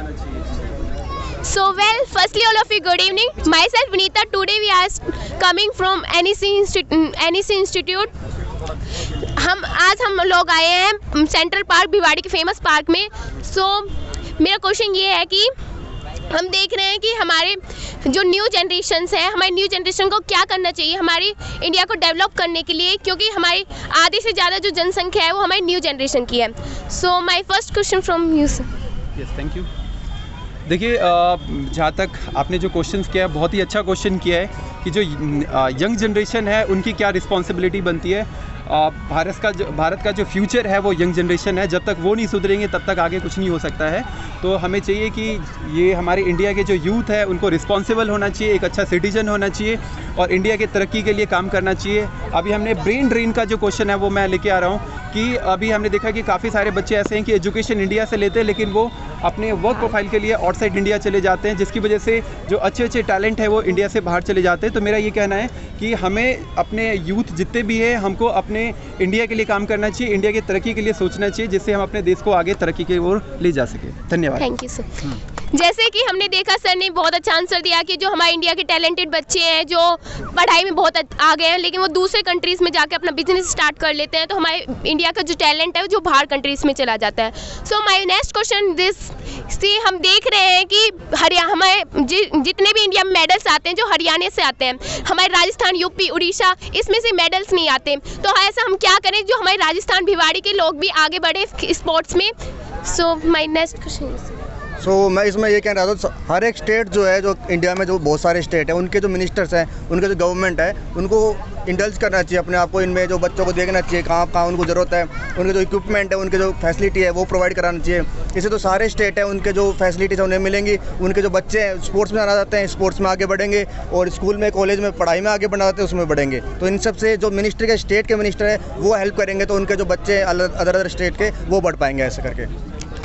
आना चाहिए? So well, firstly all of you good evening. Myself Vinita. Today we are coming from NEC Institute. हम लोग आए हैं सेंट्रल पार्क भिवाड़ी के फेमस पार्क में. So मेरा क्वेश्चन ये है कि हम देख रहे हैं कि हमारे जो न्यू जनरेशन्स हैं, हमारी न्यू जनरेशन को क्या करना चाहिए हमारी इंडिया को डेवलप करने के लिए, क्योंकि हमारी आधे से ज़्यादा जो जनसंख्या है वो हमारी न्यू जनरेशन की है. So my first question from you sir. Yes, thank you. देखिए, जहाँ तक आपने जो क्वेश्चन किया है, बहुत ही अच्छा क्वेश्चन किया है कि जो यंग जनरेशन है उनकी क्या रिस्पॉन्सिबिलिटी बनती है. भारत का जो फ्यूचर है वो यंग जनरेशन है. जब तक वो नहीं सुधरेंगे तब तक आगे कुछ नहीं हो सकता है. तो हमें चाहिए कि ये हमारे इंडिया के जो यूथ है उनको रिस्पॉन्सिबल होना चाहिए, एक अच्छा सिटीजन होना चाहिए और इंडिया के तरक्की के लिए काम करना चाहिए. अभी हमने ब्रेन ड्रेन का जो क्वेश्चन है वो मैं लेके आ रहा हूँ कि अभी हमने देखा कि काफ़ी सारे बच्चे ऐसे हैं कि एजुकेशन इंडिया से लेते हैं लेकिन वो अपने वर्क प्रोफाइल के लिए आउटसाइड इंडिया चले जाते हैं, जिसकी वजह से जो अच्छे अच्छे टैलेंट है वो इंडिया से बाहर चले जाते हैं. तो मेरा ये कहना है कि हमें अपने यूथ जितने भी हैं हमको अपने इंडिया के लिए काम करना चाहिए, इंडिया की तरक्की के लिए सोचना चाहिए, जिससे हम अपने देश को आगे तरक्की की ओर ले जा सके. धन्यवाद. Thank you sir. जैसे कि हमने देखा सर ने बहुत अच्छा आंसर दिया कि जो हमारे इंडिया के टैलेंटेड बच्चे हैं जो पढ़ाई में बहुत आगे हैं लेकिन वो दूसरे कंट्रीज़ में जाके अपना बिजनेस स्टार्ट कर लेते हैं, तो हमारे इंडिया का जो टैलेंट है वो जो बाहर कंट्रीज़ में चला जाता है. So my next question this से हम देख रहे हैं कि हमारे जितने भी इंडिया में मेडल्स आते हैं जो हरियाणा से आते हैं, हमारे राजस्थान, यूपी, उड़ीसा इसमें से मेडल्स नहीं आते. तो ऐसा हम क्या करें जो हमारे राजस्थान भिवाड़ी के लोग भी आगे बढ़े स्पोर्ट्स में. So my next question. मैं इसमें ये कह रहा था, हर एक स्टेट जो है, जो इंडिया में जो बहुत सारे स्टेट हैं, उनके जो मिनिस्टर्स हैं, उनके जो गवर्नमेंट है, उनको इंडल्ज करना चाहिए अपने आप को इनमें. जो बच्चों को देखना चाहिए कहाँ उनको ज़रूरत है, उनके जो इक्विपमेंट है, उनके जो फैसिलिटी है वो प्रोवाइड कराना चाहिए. इससे तो सारे स्टेट हैं उनके जो फैसिलिटीज़ है उन्हें मिलेंगी. उनके जो बच्चे हैं स्पोर्ट्स में आना चाहते हैं, स्पोर्ट्स में आगे बढ़ेंगे और स्कूल में, कॉलेज में, पढ़ाई में आगे बढ़ना चाहते हैं उसमें बढ़ेंगे. तो इन सब से जो मिनिस्टर के स्टेट के मिनिस्टर है वो हेल्प करेंगे तो उनके जो बच्चे अदर स्टेट के वो बढ़ पाएंगे ऐसे करके.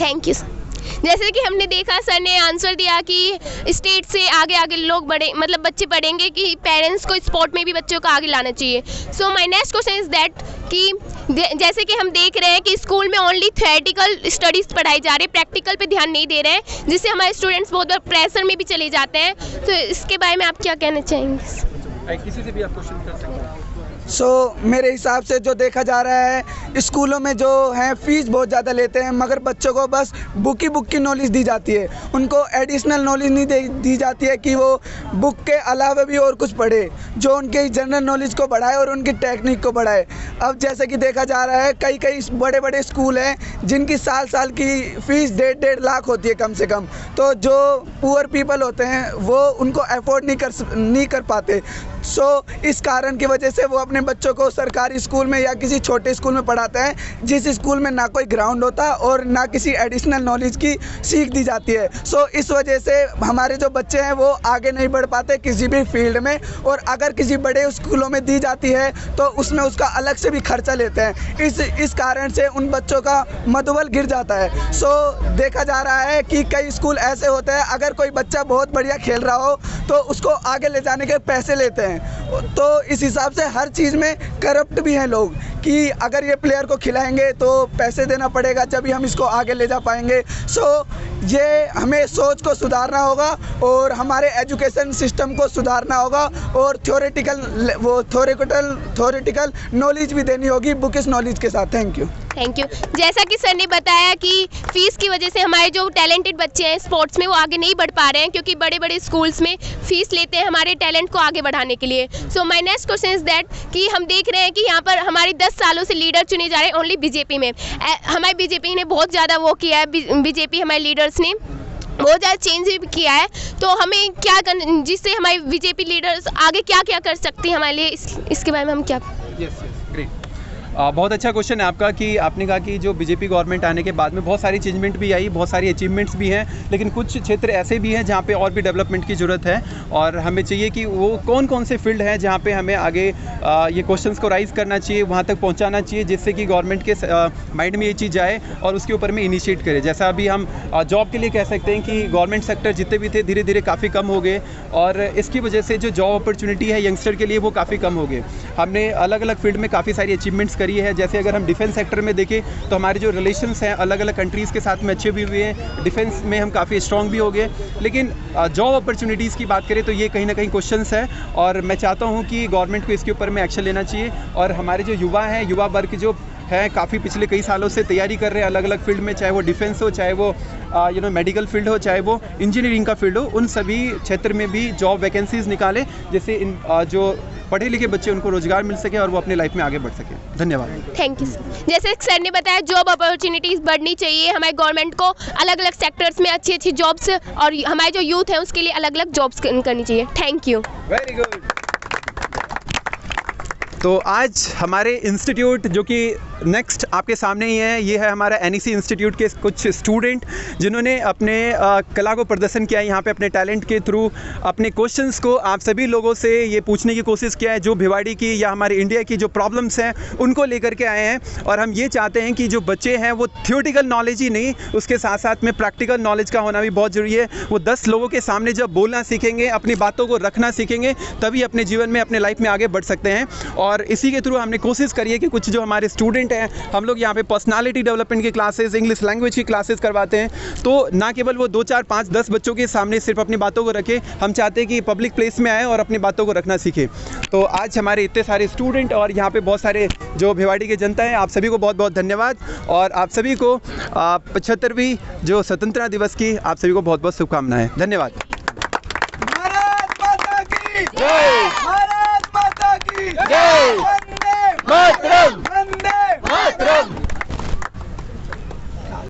Thank you. जैसे कि हमने देखा सर ने आंसर दिया कि स्टेट से आगे लोग बढ़े, मतलब बच्चे बढ़ेंगे कि पेरेंट्स को स्पोर्ट में भी बच्चों को आगे लाना चाहिए. So my next question is that कि जैसे कि हम देख रहे हैं कि स्कूल में ओनली थ्योरेटिकल स्टडीज़ पढ़ाई जा रही है, प्रैक्टिकल पे ध्यान नहीं दे रहे हैं, जिससे हमारे स्टूडेंट्स बहुत बार प्रेशर में भी चले जाते हैं. तो इसके बारे में आप क्या कहना चाहेंगे? किसी से भी आप क्वेश्चन कर सकते हैं. मेरे हिसाब से जो देखा जा रहा है स्कूलों में जो है फ़ीस बहुत ज़्यादा लेते हैं, मगर बच्चों को बस बुक की नॉलेज दी जाती है, उनको एडिशनल नॉलेज नहीं दी जाती है कि वो बुक के अलावा भी और कुछ पढ़े जो उनके जनरल नॉलेज को बढ़ाए और उनकी टेक्निक को बढ़ाए. अब जैसे कि देखा जा रहा है कई बड़े बड़े स्कूल हैं जिनकी साल की फ़ीस 1.5 लाख होती है कम से कम. तो जो पुअर पीपल होते हैं वो उनको अफोर्ड नहीं कर पाते. इस कारण की वजह से वो अपने बच्चों को सरकारी स्कूल में या किसी छोटे स्कूल में पढ़ाते हैं जिस स्कूल में ना कोई ग्राउंड होता और ना किसी एडिशनल नॉलेज की सीख दी जाती है. इस वजह से हमारे जो बच्चे हैं वो आगे नहीं बढ़ पाते किसी भी फील्ड में, और अगर किसी बड़े स्कूलों में दी जाती है तो उसमें उसका अलग से भी खर्चा लेते हैं. इस कारण से उन बच्चों का मनोबल गिर जाता है. देखा जा रहा है कि कई स्कूल ऐसे होते हैं अगर कोई बच्चा बहुत बढ़िया खेल रहा हो तो उसको आगे ले जाने के पैसे लेते हैं. तो इस हिसाब से हर चीज़ में करप्ट भी हैं लोग कि अगर ये प्लेयर को खिलाएंगे तो पैसे देना पड़ेगा जब ही हम इसको आगे ले जा पाएंगे. ये हमें सोच को सुधारना होगा और हमारे एजुकेशन सिस्टम को सुधारना होगा और थ्योरेटिकल नॉलेज भी देनी होगी बुकिश नॉलेज के साथ. Thank you. जैसा कि सर ने बताया कि फ़ीस की वजह से हमारे जो टैलेंटेड बच्चे हैं स्पोर्ट्स में वो आगे नहीं बढ़ पा रहे हैं, क्योंकि बड़े स्कूल्स में फ़ीस लेते हैं हमारे टैलेंट को आगे बढ़ाने के लिए. So my next question is that कि हम देख रहे हैं कि यहाँ पर हमारे 10 सालों से लीडर चुने जा रहे हैं ओनली बीजेपी में. हमारी बीजेपी ने बहुत ज़्यादा वो किया है, बीजेपी हमारे लीडर्स ने बहुत ज़्यादा चेंज भी किया है. तो हमें क्या करना, जिससे हमारे बीजेपी लीडर्स आगे क्या कर सकती हैं हमारे लिए, इसके बारे में हम क्या. Yes, great. बहुत अच्छा क्वेश्चन है आपका कि आपने कहा कि जो बीजेपी गवर्नमेंट आने के बाद में बहुत सारी चेंजमेंट भी आई, बहुत सारी अचीवमेंट्स भी हैं, लेकिन कुछ क्षेत्र ऐसे भी हैं जहाँ पे और भी डेवलपमेंट की ज़रूरत है. और हमें चाहिए कि वो कौन से फील्ड हैं जहाँ पे हमें आगे ये क्वेश्चंस को राइज़ करना चाहिए, वहाँ तक पहुँचाना चाहिए, जिससे कि गवर्नमेंट के माइंड में ये चीज़ जाए और उसके ऊपर में इनिशिएट करें. जैसा अभी हम जॉब के लिए कह सकते हैं कि गवर्नमेंट सेक्टर जितने भी थे धीरे धीरे काफ़ी कम हो गए और इसकी वजह से जो जॉब अपॉर्चुनिटी है यंगस्टर के लिए वो काफ़ी कम हो गए. हमने अलग अलग फील्ड में काफ़ी सारी अचीवमेंट्स करी करी है। जैसे अगर हम डिफेंस सेक्टर में देखें तो हमारे जो रिलेशंस हैं अलग अलग कंट्रीज़ के साथ में अच्छे भी हुए हैं, डिफेंस में हम काफ़ी स्ट्रॉन्ग भी हो गए। लेकिन जॉब अपॉर्चुनिटीज़ की बात करें तो ये कहीं ना कहीं क्वेश्चंस है, और मैं चाहता हूँ कि गवर्नमेंट को इसके ऊपर में एक्शन लेना चाहिए। और हमारे जो युवा हैं, युवा वर्ग जो है काफ़ी पिछले कई सालों से तैयारी कर रहे हैं अलग अलग फील्ड में, चाहे वो डिफेंस हो, चाहे वो मेडिकल फील्ड हो, चाहे वो इंजीनियरिंग का फील्ड हो, उन सभी क्षेत्र में भी जॉब वैकेंसीज निकालें जिससे इन जो पढ़े लिखे बच्चे उनको रोजगार मिल सके और वो अपने लाइफ में आगे बढ़ सके। धन्यवाद। Thank you sir. जैसे सर ने बताया जॉब अपॉर्चुनिटीज़ बढ़नी चाहिए, हमारे गवर्नमेंट को अलग अलग सेक्टर्स में अच्छी अच्छी जॉब्स और हमारे जो यूथ है उसके लिए अलग अलग जॉब्स करनी चाहिए। Thank you. Very good. तो आज हमारे इंस्टीट्यूट जो कि नेक्स्ट आपके सामने ही है, ये है हमारा एनईसी इंस्टीट्यूट के कुछ स्टूडेंट जिन्होंने अपने कला को प्रदर्शन किया है यहाँ पे अपने टैलेंट के थ्रू। अपने क्वेश्चंस को आप सभी लोगों से ये पूछने की कोशिश किया है जो भिवाड़ी की या हमारे इंडिया की जो प्रॉब्लम्स हैं उनको लेकर के आए हैं। और हम ये चाहते हैं कि जो बच्चे हैं वो थियोरेटिकल नॉलेज ही नहीं, उसके साथ साथ में प्रैक्टिकल नॉलेज का होना भी बहुत ज़रूरी है। वो 10 लोगों के सामने जब बोलना सीखेंगे, अपनी बातों को रखना सीखेंगे, तभी अपने जीवन में अपने लाइफ में आगे बढ़ सकते हैं। और इसी के थ्रू हमने कोशिश करी है कि कुछ जो हमारे स्टूडेंट हैं, हम लोग यहाँ पे पर्सनालिटी डेवलपमेंट की क्लासेस, इंग्लिश लैंग्वेज की क्लासेस करवाते हैं। तो ना केवल वो 2, 4, 5, 10 बच्चों के सामने सिर्फ अपनी बातों को रखें, हम चाहते हैं कि पब्लिक प्लेस में आए और अपनी बातों को रखना सीखें। तो आज हमारे इतने सारे स्टूडेंट और यहाँ पे बहुत सारे जो भिवाड़ी की जनता है, आप सभी को बहुत बहुत धन्यवाद। और आप सभी को 75वीं जो स्वतंत्रता दिवस की आप सभी को बहुत बहुत शुभकामनाएं। धन्यवाद। भारत माता की जय। भारत माता की जय। वंदे मातरम।